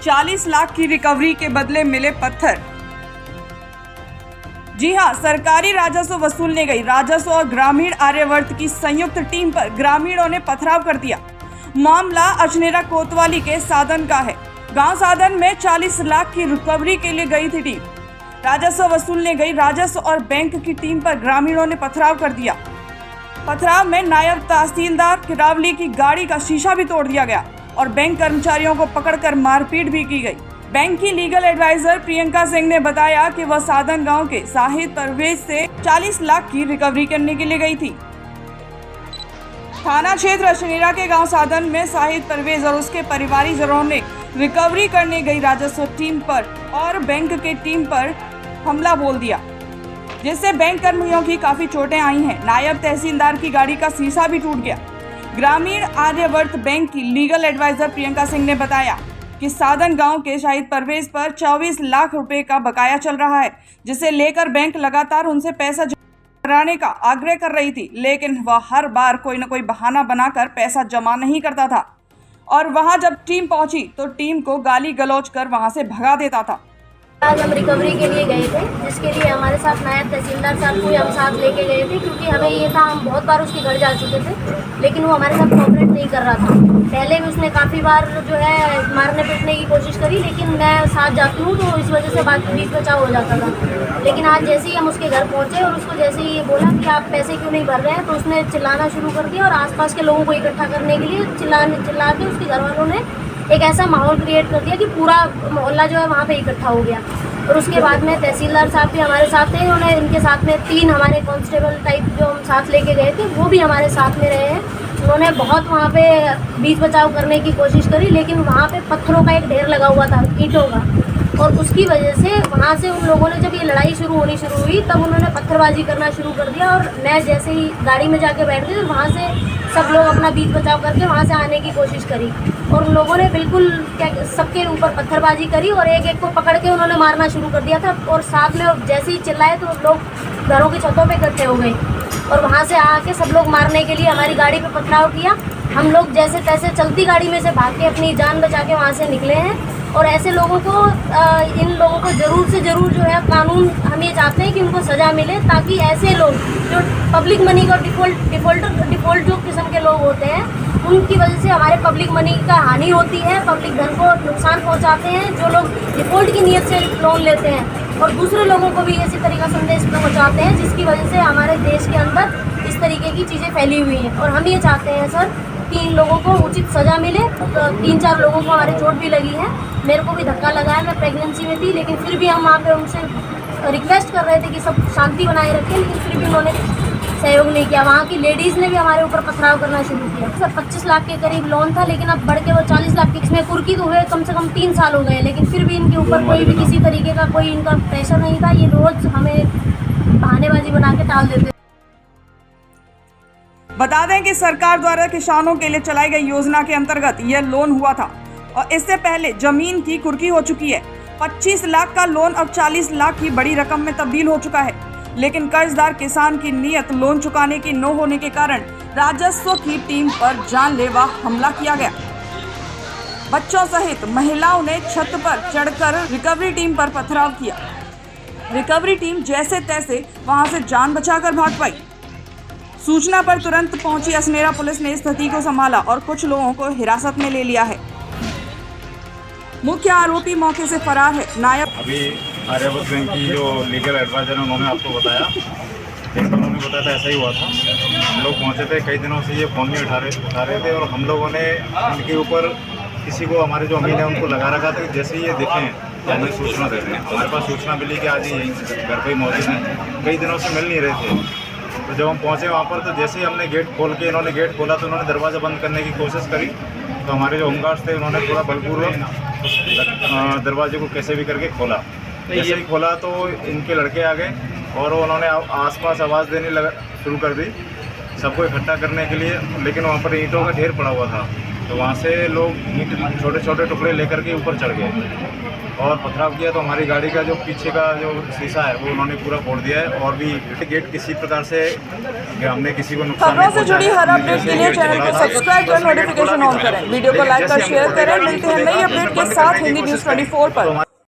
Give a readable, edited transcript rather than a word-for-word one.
40 लाख की रिकवरी के बदले मिले पत्थर। जी हां, सरकारी राजस्व वसूलने गई राजस्व और ग्रामीण आर्यावर्त की संयुक्त टीम पर ग्रामीणों ने पथराव कर दिया। मामला अचनेरा कोतवाली के साधन का है। गांव साधन में 40 लाख की रिकवरी के लिए गई थी टीम। राजस्व वसूलने गई राजस्व और बैंक की टीम पर ग्रामीणों ने पथराव कर दिया। पथराव में नायब तहसीलदार किरावली की गाड़ी का शीशा भी तोड़ दिया गया और बैंक कर्मचारियों को पकड़कर मारपीट भी की गई। बैंक की लीगल एडवाइजर प्रियंका सिंह ने बताया कि वह साधन गांव के शाहिद परवेज से 40 लाख की रिकवरी करने के लिए गई थी। थाना क्षेत्र अचनेरा के गांव साधन में शाहिद परवेज और उसके परिवारीजनों ने रिकवरी करने गई राजस्व टीम पर और बैंक के टीम पर हमला बोल दिया, जिससे बैंक कर्मियों की काफी चोटें आई हैं। नायब तहसीलदार की गाड़ी का शीशा भी टूट गया। ग्रामीण आर्यावर्त बैंक की लीगल एडवाइजर प्रियंका सिंह ने बताया कि साधन गांव के शाहिद परवेज पर 24 लाख रुपए का बकाया चल रहा है, जिसे लेकर बैंक लगातार उनसे पैसा कराने का आग्रह कर रही थी, लेकिन वह हर बार कोई न कोई बहाना बनाकर पैसा जमा नहीं करता था और वहां जब टीम पहुंची तो टीम को गाली गलौज कर वहां से भगा देता था। आज हम रिकवरी के लिए गए थे, जिसके लिए हमारे साथ नायब तहसीलदार साहब को हम साथ लेके गए थे, क्योंकि हमें ये था, हम बहुत बार उसके घर जा चुके थे, लेकिन वो हमारे साथ कोऑपरेट नहीं कर रहा था। पहले भी उसने काफ़ी बार जो है मारने पीटने की कोशिश करी, लेकिन मैं साथ जाती हूँ तो इस वजह से बात बीच बचाव हो जाता था। लेकिन आज जैसे ही हम उसके घर पहुँचे और उसको जैसे ही ये बोला कि आप पैसे क्यों नहीं भर रहे हैं, तो उसने चिल्लाना शुरू कर दिया और आसपास के लोगों को इकट्ठा करने के लिए चिल्ला के उसके घर वालों ने एक ऐसा माहौल क्रिएट कर दिया कि पूरा मोहल्ला जो है वहाँ पे इकट्ठा हो गया। और उसके बाद में तहसीलदार साहब भी हमारे साथ थे, उन्होंने इनके साथ में 3 हमारे कांस्टेबल टाइप जो हम साथ लेके गए थे वो भी हमारे साथ में रहे हैं। उन्होंने बहुत वहाँ पे बीच बचाव करने की कोशिश करी, लेकिन वहाँ पे पत्थरों का एक ढेर लगा हुआ था, ईंटों का, और उसकी वजह से वहाँ से उन लोगों ने जब ये लड़ाई होनी शुरू हुई तब उन्होंने पत्थरबाजी करना शुरू कर दिया। और मैं जैसे ही गाड़ी में जाके बैठ गई, वहाँ से सब लोग अपना बीच बचाव करके वहाँ से आने की कोशिश करी और उन लोगों ने बिल्कुल सबके ऊपर पत्थरबाजी करी और एक को पकड़ के उन्होंने मारना शुरू कर दिया था। और साथ में जैसे ही चिल्लाए तो लोग घरों की छतों पे इकट्ठे हो गए और वहाँ से आके सब लोग मारने के लिए हमारी गाड़ी पे पथराव किया। हम लोग जैसे तैसे चलती गाड़ी में से भाग के अपनी जान बचा के वहाँ से निकले हैं। और ऐसे लोगों को इन लोगों को ज़रूर से ज़रूर जो है कानून, हम ये चाहते हैं कि उनको सज़ा मिले, ताकि ऐसे लोग जो पब्लिक मनी का डिफ़ॉल्ट जो किस्म के लोग होते हैं, उनकी वजह से हमारे पब्लिक मनी का हानि होती है, पब्लिक धन को नुकसान पहुंचाते हैं। जो लोग डिफ़ॉल्ट की नीयत से लोन लेते हैं और दूसरे लोगों को भी इसी तरह का संदेश पहुंचाते हैं, जिसकी वजह से हमारे देश के अंदर इस तरीके की चीज़ें फैली हुई हैं। और हम ये चाहते हैं सर कि इन लोगों को उचित सज़ा मिले। 3-4 लोगों को हमारे चोट भी लगी है, मेरे को भी धक्का लगा है, मैं प्रेगनेंसी में थी, लेकिन फिर भी हम वहाँ पे उनसे रिक्वेस्ट कर रहे थे कि सब शांति बनाए रखें, लेकिन फिर भी उन्होंने सहयोग नहीं किया। वहाँ की लेडीज़ ने भी हमारे ऊपर पथराव करना शुरू किया। सर 25 लाख के करीब लोन था, लेकिन अब बढ़ के वो 40 लाख की, इसमें कुर्की तो हुए कम से कम 3 साल हो गए, लेकिन फिर भी इनके ऊपर कोई भी किसी तरीके का कोई इनका प्रेशर नहीं था। ये रोज़ हमें बहानेबाजी बना के टाल देते। बता दें कि सरकार द्वारा किसानों के लिए चलाई गई योजना के अंतर्गत यह लोन हुआ था और इससे पहले जमीन की कुर्की हो चुकी है। 25 लाख का लोन अब 40 लाख की बड़ी रकम में तब्दील हो चुका है, लेकिन कर्जदार किसान की नीयत लोन चुकाने की न होने के कारण राजस्व की टीम पर जानलेवा हमला किया गया। बच्चों सहित महिलाओं ने छत पर चढ़कर रिकवरी टीम पर पथराव किया। रिकवरी टीम जैसे तैसे वहां से जान बचाकर भाग पाई। सूचना पर तुरंत पहुंची अचनेरा पुलिस ने स्थिति को संभाला और कुछ लोगों को हिरासत में ले लिया है। मुख्य आरोपी मौके से फरार है। नायब अभी आर्यावर्त बैंक की जो लीगल एडवाइजर है उन्होंने आपको बताया, जैसा उन्होंने बताया था ऐसा ही हुआ था। हम लोग पहुंचे थे, कई दिनों से ये फ़ोन नहीं उठा रहे थे और हम लोगों ने इनके ऊपर किसी को, हमारे जो अमीन है उनको लगा रखा था कि जैसे ही ये दिखें तो हमें सूचना देते हैं। हमारे पास सूचना मिली कि आज ये घर पर ही मौजूद हैं, कई दिनों से मिल नहीं रहे थे। तो जब हम पहुंचे वहाँ पर तो जैसे ही हमने गेट खोल के, इन्होंने गेट खोला तो उन्होंने दरवाज़ा बंद करने की कोशिश करी, तो हमारे जो होमगार्ड्स थे उन्होंने थोड़ा बलपूर्वक उस दरवाजे को कैसे भी करके खोला। जैसे ही खोला तो इनके लड़के आ गए और उन्होंने आसपास आवाज़ देने शुरू कर दी सबको इकट्ठा करने के लिए, लेकिन वहाँ पर ईंटों का ढेर पड़ा हुआ था। तो वहाँ से लोग ईंट छोटे छोटे टुकड़े लेकर के ऊपर चढ़ गए और पथराव किया। तो हमारी गाड़ी का जो पीछे का जो शीशा है वो उन्होंने पूरा फोड़ दिया है और भी गेट किसी प्रकार से हमने किसी को नुकसान खबरों से नहीं जुड़ी पहुंचाया। हर अपडेट के लिए चैनल को सब्सक्राइब कर नोटिफिकेशन ऑन करें। वीडियो को लाइक और शेयर करें। मिलते हैं नई अपडेट के साथ हिंदी न्यूज़ 24 पर।